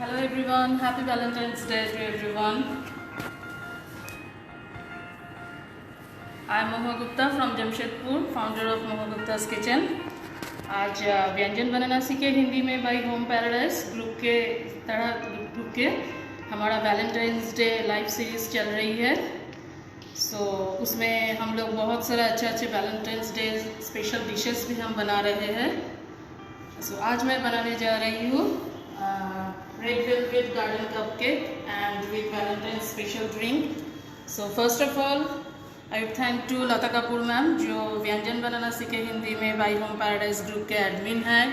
Hello everyone, happy Valentine's Day to everyone. I am Moha Gupta from Jamshedpur, founder of Moha Gupta's Kitchen. आज व्यंजन बनाना सीखे हिंदी में by home paradise group के हमारा Valentine's day live series चल रही है। उसमें हम लोग बहुत सारा अच्छे वैलेंटाइंस डे स्पेशल डिशेस भी हम बना रहे हैं। आज मैं बनाने जा रही हूँ red velvet garden cupcake and with Valentine special drink. First of all I would thank to Lata Kapoor ma'am जो व्यंजन बनाना सीखे हिंदी में बाई होम पैराडाइज ग्रुप के एडमिन है,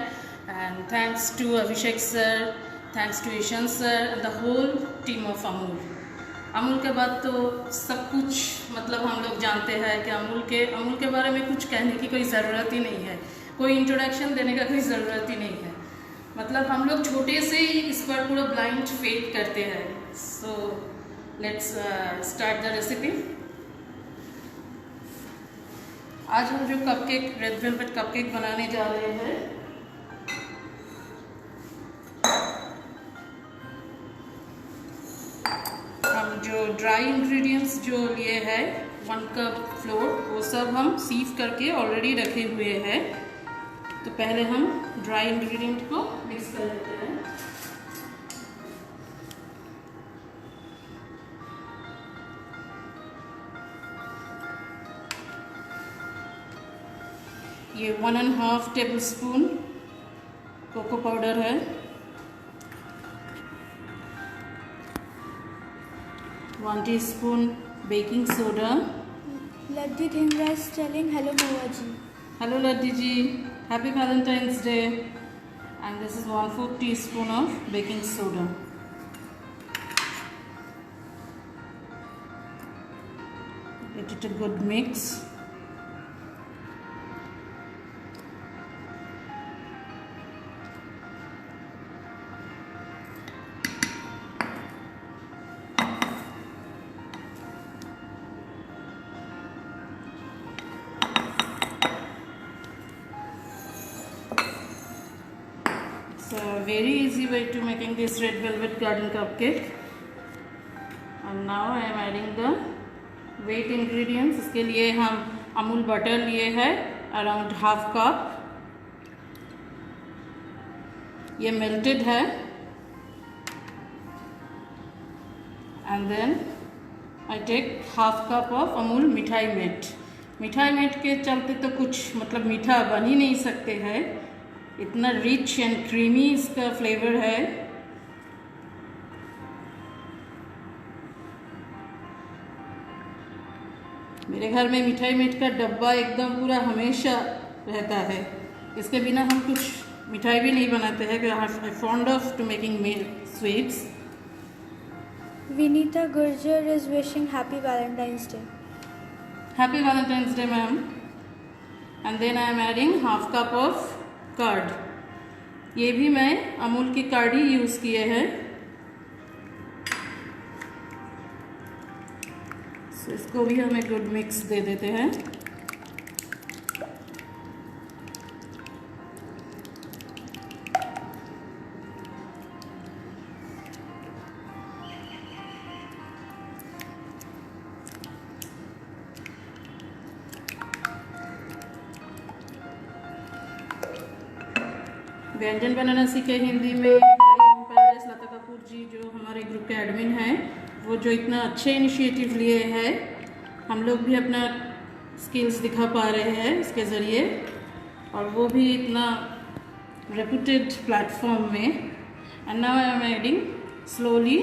and thanks to Abhishek sir, thanks to Ishaan sir and the whole team of Amul. Amul के बाद तो सब कुछ मतलब हम लोग जानते हैं कि अमूल के बारे में कुछ कहने की कोई ज़रूरत ही नहीं है, कोई इंट्रोडक्शन देने का कोई ज़रूरत ही नहीं है। मतलब हम लोग छोटे से ही इस पर पूरा ब्लाइंड फेथ करते हैं। Let's start the recipe. आज हम जो कपकेक रेड वेलवेट कपकेक बनाने जा रहे हैं, हम जो ड्राई इंग्रेडिएंट्स जो लिए हैं 1 कप फ्लोर, वो सब हम सीव करके ऑलरेडी रखे हुए हैं। तो पहले हम ड्राई इंग्रेडिएंट को मिक्स कर लेते हैं। ये 1.5 टेबलस्पून कोको पाउडर है, 1 teaspoon baking soda. Laddi Dhingra is telling hello Moha ji. Hello Laddi ji, happy Valentine's Day. And this is 1/4 teaspoon of baking soda. Get it a good mix. It's a very easy way to making this red velvet garden cupcake. And now I am adding the wet ingredients. इसके लिए हम Amul butter लिए हैं around 1/2 cup. ये melted है। And then I take 1/2 cup of Amul Mithai mate. मिठाई met के चलते तो कुछ मतलब मीठा बन ही नहीं सकते हैं, इतना रिच एंड क्रीमी इसका फ्लेवर है। मेरे घर में मिठाई मेट का डब्बा एकदम पूरा हमेशा रहता है, इसके बिना हम कुछ मिठाई भी नहीं बनाते हैं। I fond of to making sweets. Vinita Gurjar is wishing happy Valentine's Day. Happy Valentine's day ma'am. And then I am adding 1/2 cup of curd. ये भी मैं अमूल की कर्ड ही यूज़ किए हैं। इसको भी हम एक गुड मिक्स दे देते हैं। व्यंजन बनाना सीखे हिंदी में लता कपूर जी जो हमारे ग्रुप के एडमिन हैं, वो जो इतना अच्छे इनिशिएटिव लिए हैं, हम लोग भी अपना स्किल्स दिखा पा रहे हैं इसके ज़रिए, और वो भी इतना रेपुटेड प्लेटफॉर्म में। And now I am adding slowly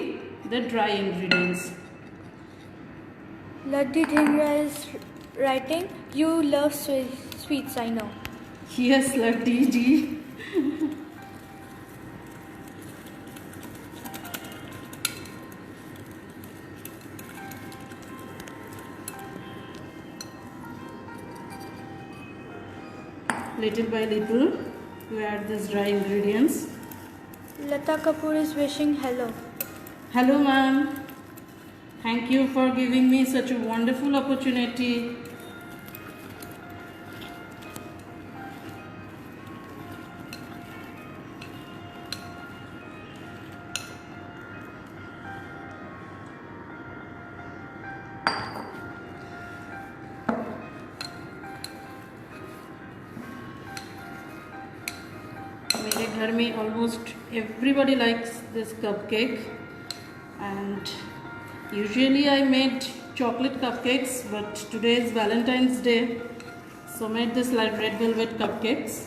the dry ingredients. Laddi Dhingra is writing, you love sweets, I know. Yes Laddi ji. Little by little to add these dry ingredients. Lata Kapoor is wishing hello. Hello ma'am, thank you for giving me such a wonderful opportunity. घर में almost everybody likes this cupcake, and usually I made chocolate cupcakes, but today is Valentine's Day, so made this like red velvet cupcakes.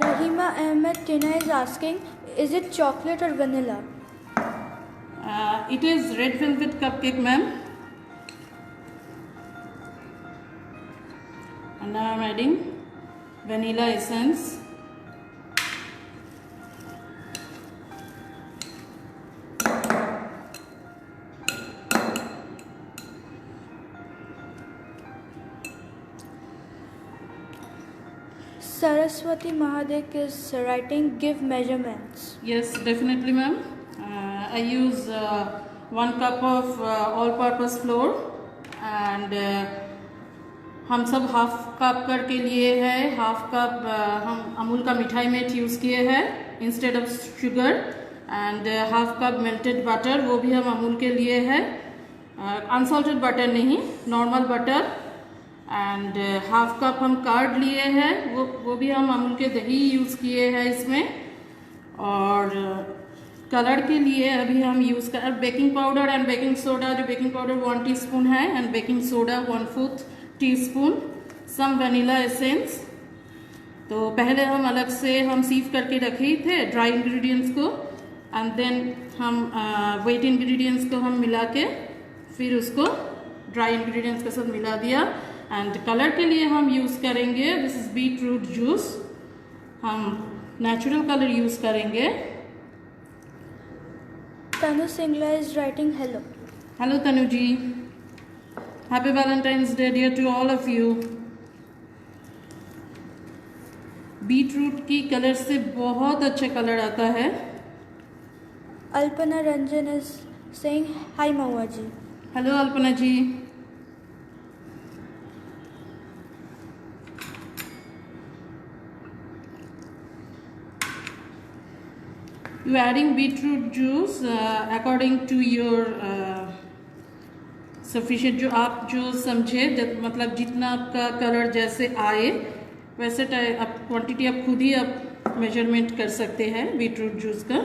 Rahima Ahmed Tina is asking, is it chocolate or vanilla? It is red velvet cupcake, ma'am. And now I'm adding vanilla essence. Saraswati Mahadek is writing, give measurements. Yes, definitely, ma'am. I use 1 cup of all-purpose flour, and हम सब half cup करके लिए हैं. Half cup हम अमूल का मिठाई met use किए हैं instead of sugar, and half cup melted butter, वो भी हम अमूल के लिए हैं. अनसॉल्टेड बटर नहीं, normal butter. And half cup हम कर्ड लिए हैं, वो भी हम अमूल के दही यूज़ किए हैं इसमें. और कलर के लिए अभी हम यूज़ कर baking powder and baking soda. जो बेकिंग पाउडर 1 टीस्पून है and baking soda 1/4 teaspoon, some vanilla essence. तो पहले हम अलग से हम सीव करके रखे थे ड्राई इंग्रेडिएंट्स को, एंड देन हम वेट इंग्रेडिएंट्स को हम मिला के फिर उसको ड्राई इंग्रेडिएंट्स के साथ मिला दिया. एंड कलर के लिए हम यूज़ करेंगे, this is beet root juice. हम नेचुरल कलर यूज़ करेंगे. Tanu Singla is writing hello. Hello Tanu ji, happy Valentine's day dear to all of you. Beet root की कलर से बहुत अच्छा कलर आता है. Alpana Ranjan is saying, hi Maua ji. Hello Alpana ji. You adding beetroot juice according to your sufficient, जो आप जो समझे, मतलब जितना आपका कलर जैसे आए वैसे आप क्वांटिटी आप खुद ही आप मेजरमेंट कर सकते हैं बीटरूट जूस का.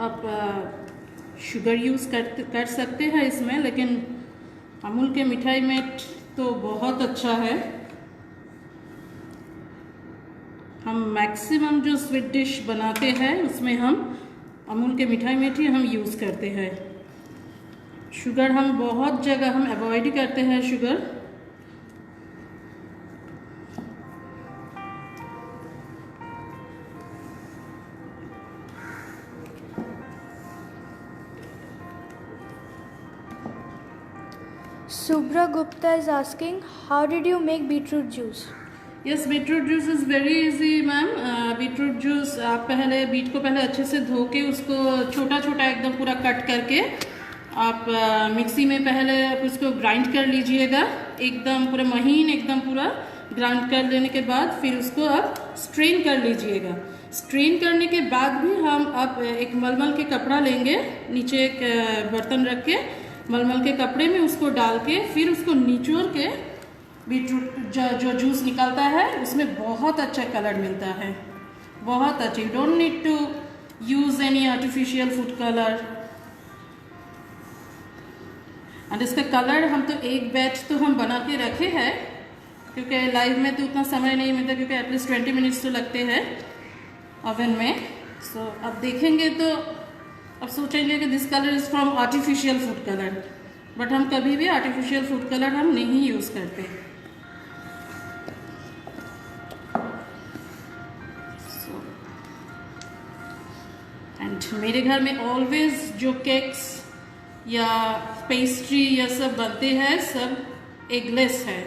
आप शुगर यूज़ कर सकते हैं इसमें, लेकिन अमूल के मिठाई में तो बहुत अच्छा है. हम मैक्सिमम जो स्वीट डिश बनाते हैं उसमें हम अमूल के मिठाई में ही हम यूज़ करते हैं. शुगर हम बहुत जगह हम अवॉइड ही करते हैं sugar. Subhra Gupta is asking, how did you make beetroot juice? Yes, beetroot juice is very easy, ma'am. beetroot juice आप पहले बीट को पहले अच्छे से धो के उसको छोटा छोटा एकदम पूरा कट करके आप मिक्सी में पहले आप उसको ग्राइंड कर लीजिएगा. एकदम पूरा महीन एकदम पूरा ग्राइंड कर लेने के बाद फिर उसको आप स्ट्रेन कर लीजिएगा. स्ट्रेन करने के बाद भी हम अब एक मलमल के कपड़ा लेंगे, नीचे एक बर्तन रख के मलमल के कपड़े में उसको डाल के फिर उसको निचोड़ के बीटरूट जो जूस निकलता है उसमें बहुत अच्छा कलर मिलता है, बहुत अच्छा. You don't need to use any artificial food colour. And इसका कलर हम तो एक बैच तो हम बना के रखे हैं, क्योंकि लाइव में तो उतना समय नहीं मिलता, क्योंकि एटलीस्ट 20 मिनट्स तो लगते हैं ओवन में. सो अब देखेंगे तो अब सोचेंगे कि this colour is from artificial food colour, but हम कभी भी आर्टिफिशियल फूड कलर हम नहीं यूज़ करते. एंड मेरे घर में ऑलवेज जो केक्स या पेस्ट्री या सब बनते हैं सब एगलेस है.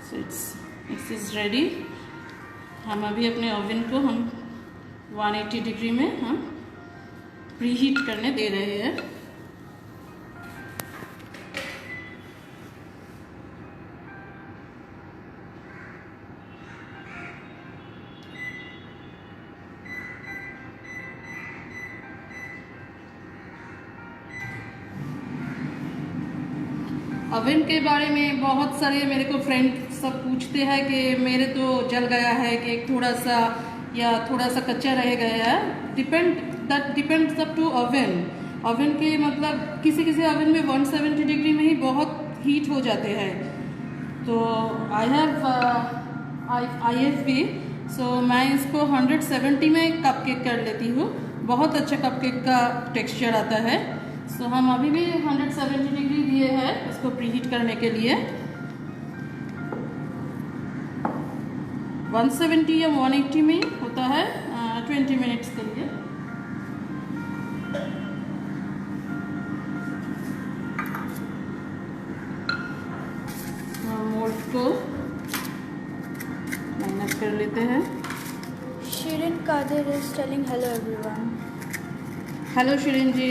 So it's is ready. हम अभी अपने ओवन को हम 180 डिग्री में हम प्रीहीट करने दे रहे हैं. ओवन के बारे में बहुत सारे मेरे को फ्रेंड सब पूछते हैं कि मेरे तो जल गया है, कि थोड़ा सा या थोड़ा सा कच्चा रह गया है। Depends up to oven. Oven के मतलब किसी किसी ओवन में 170 डिग्री में ही बहुत हीट हो जाते हैं। तो आई हैव IFB, सो मैं इसको 170 में कपकेक कर लेती हूँ। बहुत अच्छा कपकेक का टेक्सचर आता है। सो हम अभी भी 170 डिग्री दिए हैं इसको प्रीहीट करने के लिए। 170 या 180 में होता है 20 मिनट्स के लिए। मोल्ड को मेहनत कर लेते हैं। Shirin Kadir is telling hello everyone. Hello Shirin ji.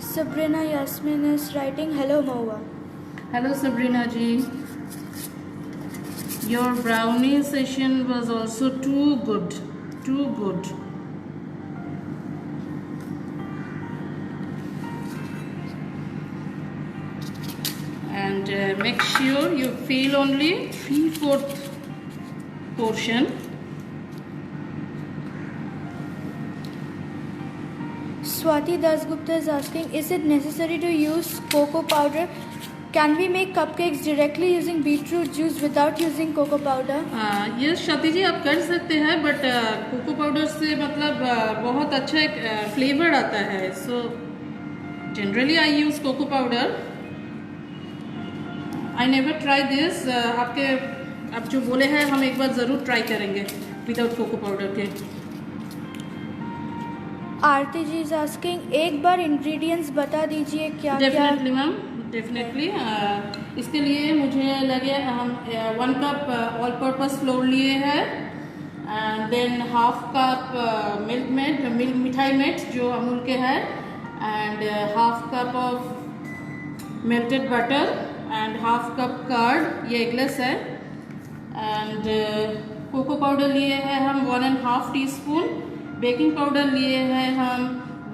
Sabrina Yasmin is writing hello Maua. Hello Sabrina ji. Your brownie session was also too good, too good. And make sure you fill only 3/4 portion. Swati Dasgupta is asking, is it necessary to use cocoa powder? Can we make cupcakes directly using beetroot juice without using cocoa powder? Yes Swati ji, आप कर सकते हैं, but cocoa powder से मतलब बहुत अच्छा एक flavour आता है। So generally I use cocoa powder. I never try this. आपके आप जो बोले हैं हम एक बार ज़रूर ट्राई करेंगे विदाउट कोको पाउडर के। आरती जी इज आस्किंग, एक बार इंग्रेडिएंट्स बता दीजिए क्या क्या। Definitely ma'am, definitely. इसके लिए मुझे लगे हम 1 कप ऑल पर्पस फ्लोर लिए हैं, and then half cup milk Mithai Mate जो अमूल के है, and half cup of melted butter, and half cup curd, ये एगलेस है, एंड कोको पाउडर लिए हैं हम 1.5 टीस्पून, बेकिंग पाउडर लिए हैं हम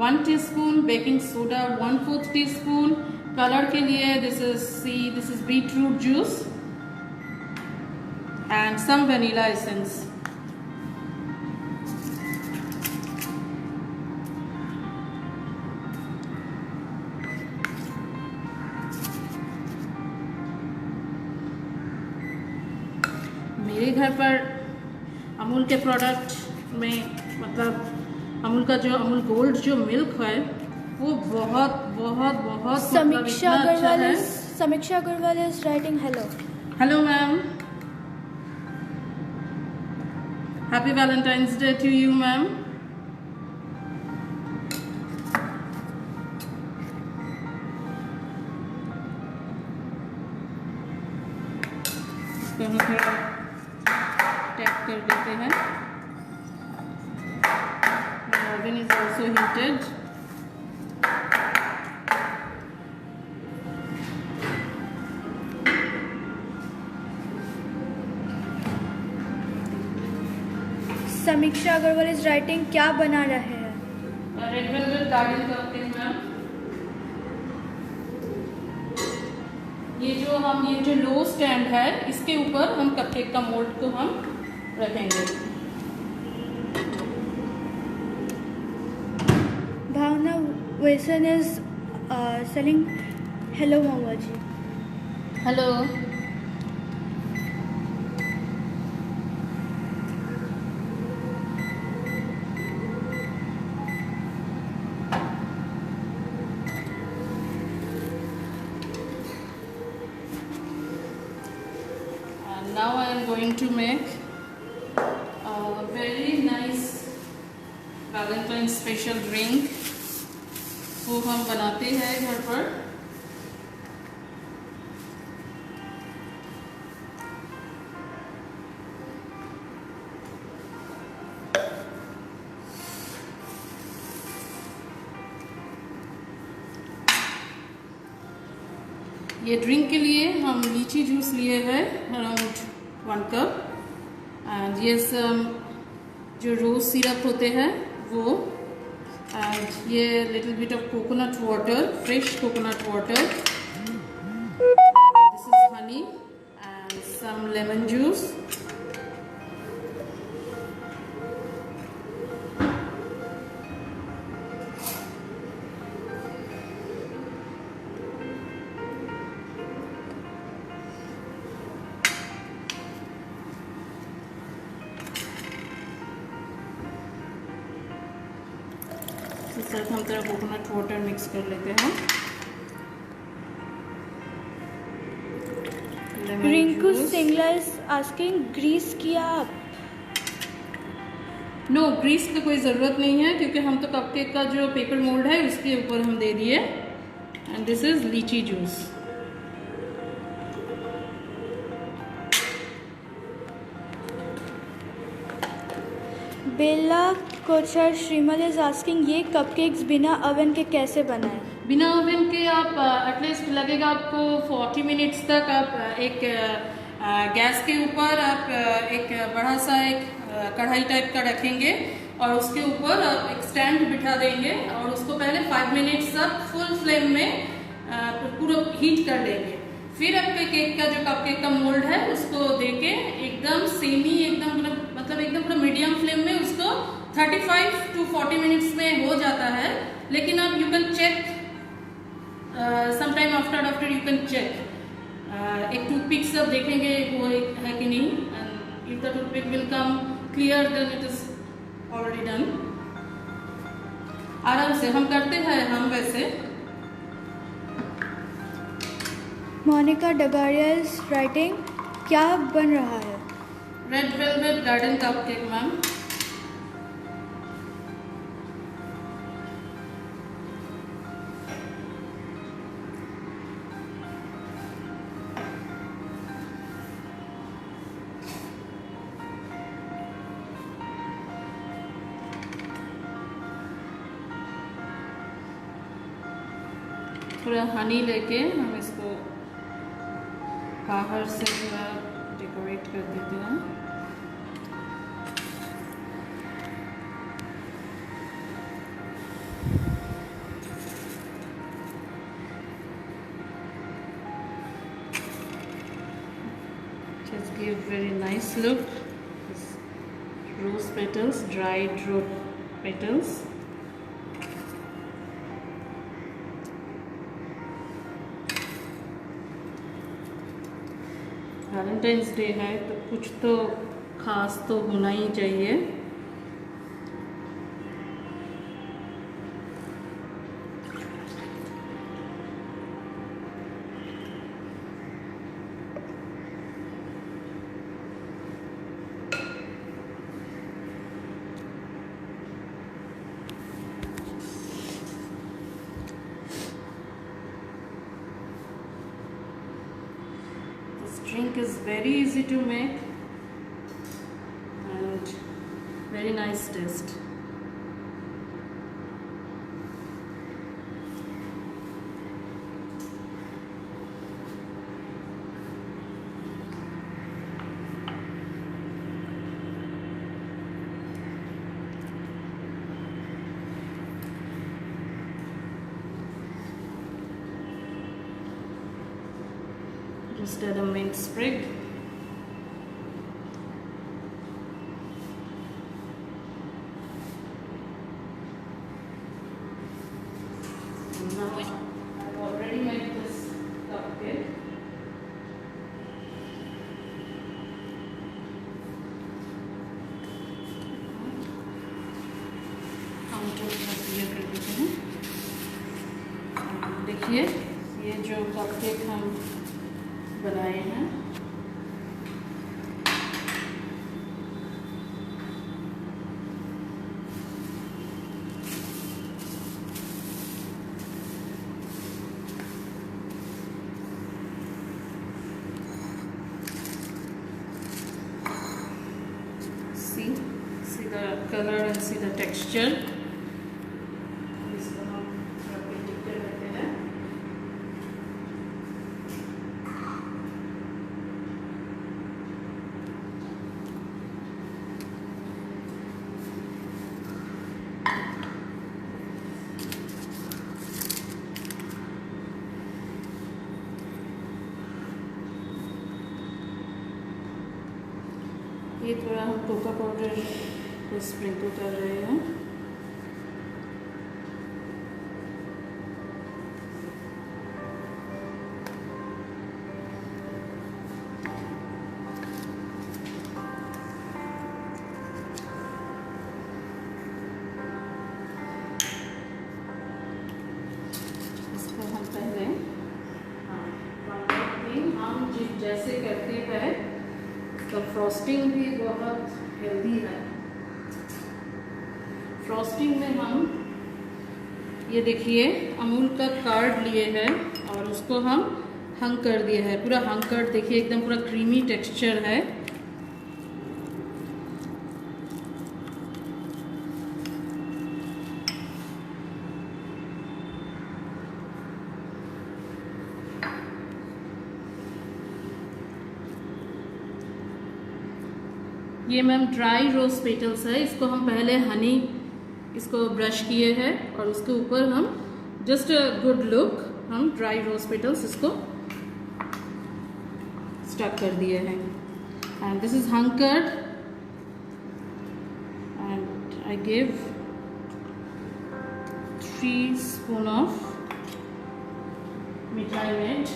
1 teaspoon, baking soda 1/4 teaspoon, colour के लिए this is beetroot juice and some vanilla essence. मेरे घर पर अमूल के प्रोडक्ट में मतलब अमूल का जो अमूल गोल्ड जो मिल्क है वो बहुत बहुत बहुत समीक्षा मतलब इतना अग्रवाल अच्छा is Sameeksha Agarwal is writing hello. Hello ma'am, happy Valentine's day to you ma'am. इसको हम थोड़ा टैप कर देते हैं। Oven is also heated. समीक्षा अग्रवाल इज राइटिंग, क्या बना रहे हैं? Red velvet garden cupcake ma'am. ये जो लो स्टैंड है इसके ऊपर हम कपकेक का मोल्ड को हम रखेंगे। Bhavna Vaisan is saying hello Mahua ji. Hello. Now I am going to make a very nice Valentine special drink वो हम बनाते हैं घर पर। ये ड्रिंक के लिए हम लीची जूस लिए हैं अराउंड 1 कप, एंड ये जो रोज सिरप होते हैं वो, एंड ये little bit of coconut water, fresh coconut water, this is honey and some lemon juice. इस साथ हम तरह कोकोनट वाटर मिक्स कर लेते हैं. Rinku Singla is asking, grease किया आप? नो, ग्रीस की कोई ज़रूरत नहीं है क्योंकि हम तो कपकेक का जो पेपर मोल्ड है उसके ऊपर हम दे दिए. And this is lychee juice. Bela Kochar Shrimal is asking, ये कपकेक्स बिना ओवन के कैसे बनाएं? बिना ओवन के आप एटलीस्ट लगेगा आपको 40 मिनट्स तक. आप एक गैस के ऊपर आप एक बड़ा सा एक कढ़ाई टाइप का रखेंगे और उसके ऊपर आप एक स्टैंड बिठा देंगे और उसको पहले 5 मिनट्स तक फुल फ्लेम में पूरा हीट कर लेंगे. फिर आपके केक का जो कपकेक का मोल्ड है उसको देके एकदम सेमी, एकदम मतलब एकदम पूरा मीडियम फ्लेम में उसको 35 to 40 मिनट्स में हो जाता है. लेकिन आप you can check sometime after you can check. एक टूथपिक से आप देखेंगे वो है कि नहीं, and if the toothpick will come clear then it is already done. आराम से हम करते हैं हम वैसे. मोनिका डगारिया इज राइटिंग, क्या बन रहा है? Red velvet garden cupcake ma'am. थोड़ा हनी लेके हम इसको बाहर से थोड़ा डेकोरेट कर देते हैं. Just give very nice look. This rose petals, dried rose petals. Valentine's day है तो कुछ तो खास तो होना ही चाहिए. Drink is very easy to make and very nice taste. Just add a mint sprig. And now I've already made this cupcake. Counter पर clear कर देते हैं. देखिए ये जो कपकेक हम बनाए हैं see the color and see the texture. इसको हम रख के टिक कर देते हैं. ये थोड़ा हम कोको पाउडर को स्प्रिंकल कर रहे हैं। इसको हम पहले हम जैसे करते हैं तो फ्रॉस्टिंग भी बहुत हेल्दी है। फ्रॉस्टिंग में हम ये देखिए अमूल का कार्ड लिए हैं और उसको हम हंग कर दिए हैं। पूरा हंग कर देखिए, एकदम पूरा क्रीमी टेक्सचर है। ये मैम ड्राई रोज पेटल्स है। इसको हम पहले हनी इसको ब्रश किए हैं और उसके ऊपर हम जस्ट अ गुड लुक हम ड्राई रोज पेटल्स इसको स्टक कर दिए हैं। And this is हंकर्ड and I give 3 spoon of मिठाई met.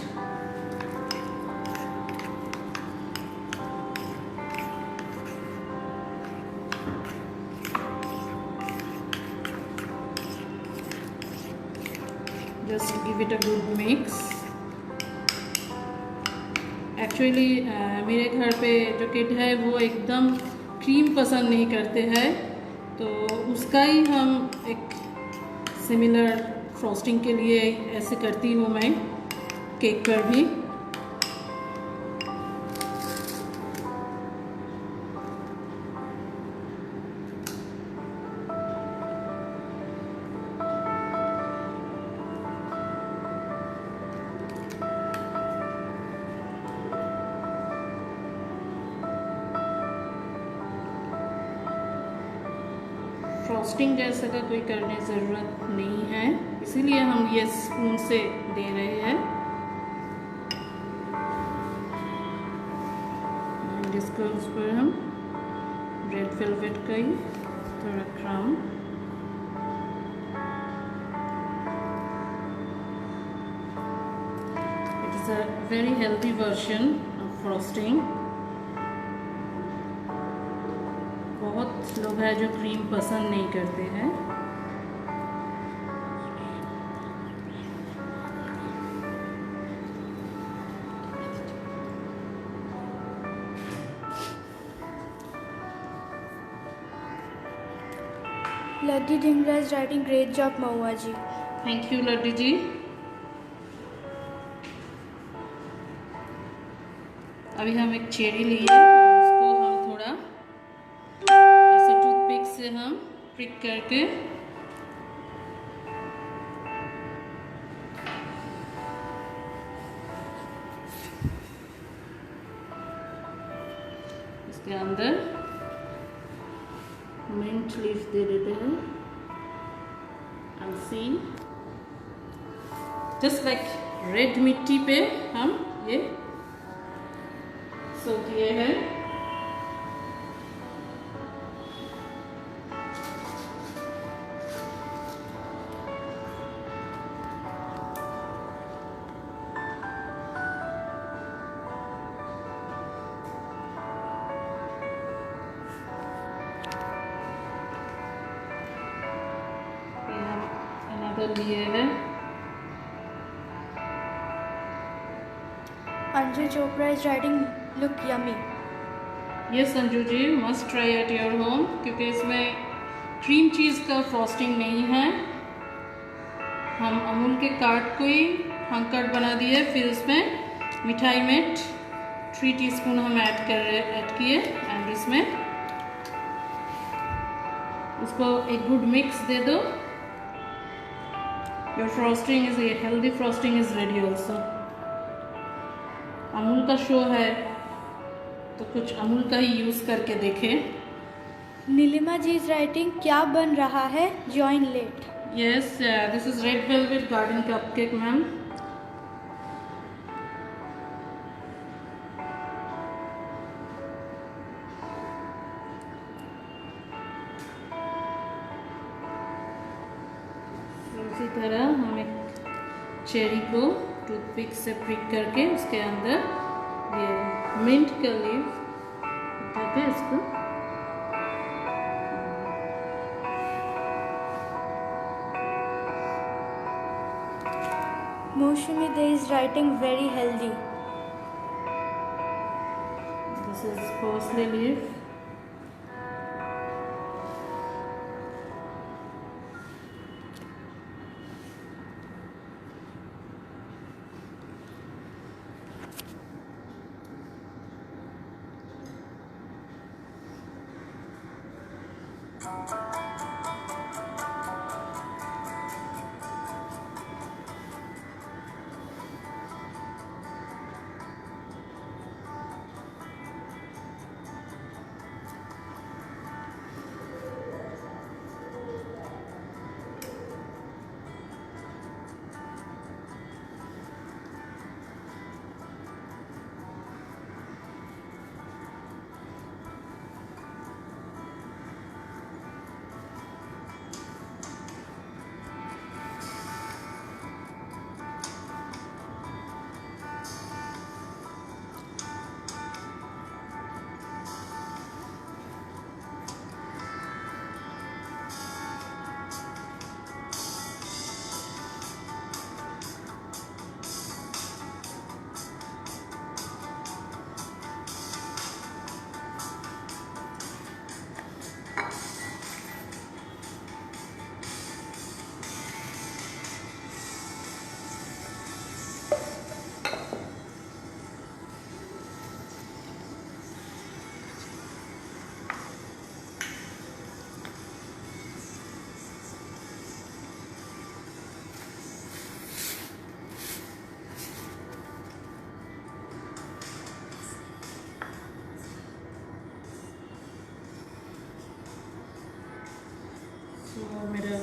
Just give it a good mix. Actually मेरे घर पे जो किड है वो एकदम क्रीम पसंद नहीं करते हैं, तो उसका ही हम एक सिमिलर फ्रॉस्टिंग के लिए ऐसे करती हूँ मैं केक पर भी। फ्रॉस्टिंग जैसा का कोई करने ज़रूरत नहीं है, इसीलिए हम ये स्पून से दे रहे हैं। इसको उस पर हम रेड वेलवेट का ही थोड़ा crown. It is a very healthy version of frosting. बहुत लोग हैं जो क्रीम पसंद नहीं करते हैं। Laddi Dhingra is writing great job, Mahua ji. Thank you Laddi ji. अभी हम एक चेरी लिए और उसको हम थोड़ा ऐसे टूथपिक से हम प्रिक करके इसके अंदर मिंट लीफ दे देते हैं। And see just like red मिट्टी पे हम ये सो किए हैं। लिए है Anju Chopra is writing look yummy. Yes Sanju ji, must try at your home, क्योंकि इसमें क्रीम चीज़ का फ्रॉस्टिंग नहीं है। हम अमूल के कार्ड को ही हंकट बना दिए, फिर उसमें मिठाई में 3 टीस्पून हम ऐड किए एंड इसमें उसको एक गुड मिक्स दे दो। Your frosting is a healthy frosting is ready also. Amul का शो है तो कुछ अमूल का ही यूज़ करके देखें। नीलिमा जी इज राइटिंग क्या बन रहा है, join late. Yes, this is red velvet garden cupcake ma'am. Cherry को टूथपिक से प्रिक करके उसके अंदर ये मिंट का लीव उठाते हैं इसको। Moushumi Dey is writing very healthy. This is parsley leaf. So मेरा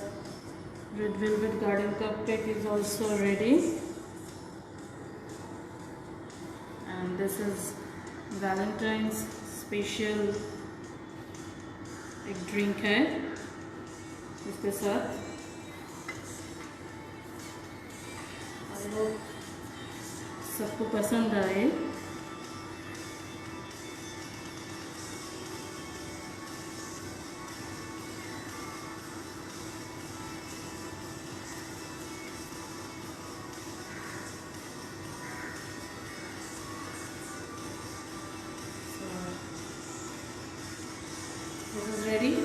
red velvet garden cupcake is also ready, and this is Valentine's special एक drink है इसके साथ। I hope सबको पसंद आए। This is ready,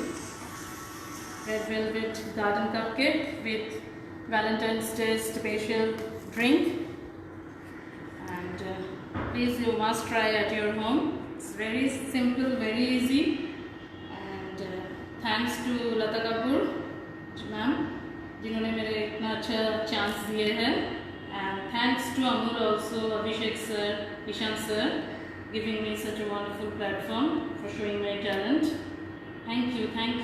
red velvet garden cupcake with Valentine's Day special drink, and please you must try at your home. It's very simple, very easy, and thanks to Lata Kapoor ma'am जिन्होंने मेरे इतना अच्छा chance दिए हैं, and thanks to Amur also, Abhishek sir, Ishan sir, giving me such a wonderful platform for showing my talent. Thank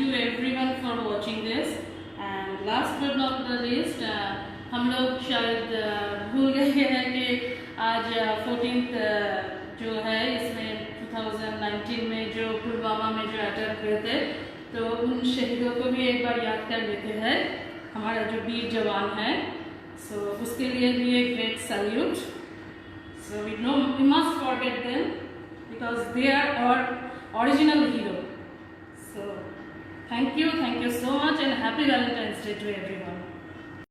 you everyone for watching this, and last but not the least, हम लोग शायद भूल गए हैं कि आज 14th जो है इसमें 2019 में जो पुलवामा में जो अटैक हुए थे, तो उन शहीदों को भी एक बार याद कर लेते हैं, हमारा जो वीर जवान है। सो उसके लिए भी एक great salute. So we must forget them because they are our original hero. So thank you so much, and happy Valentine's Day to everyone.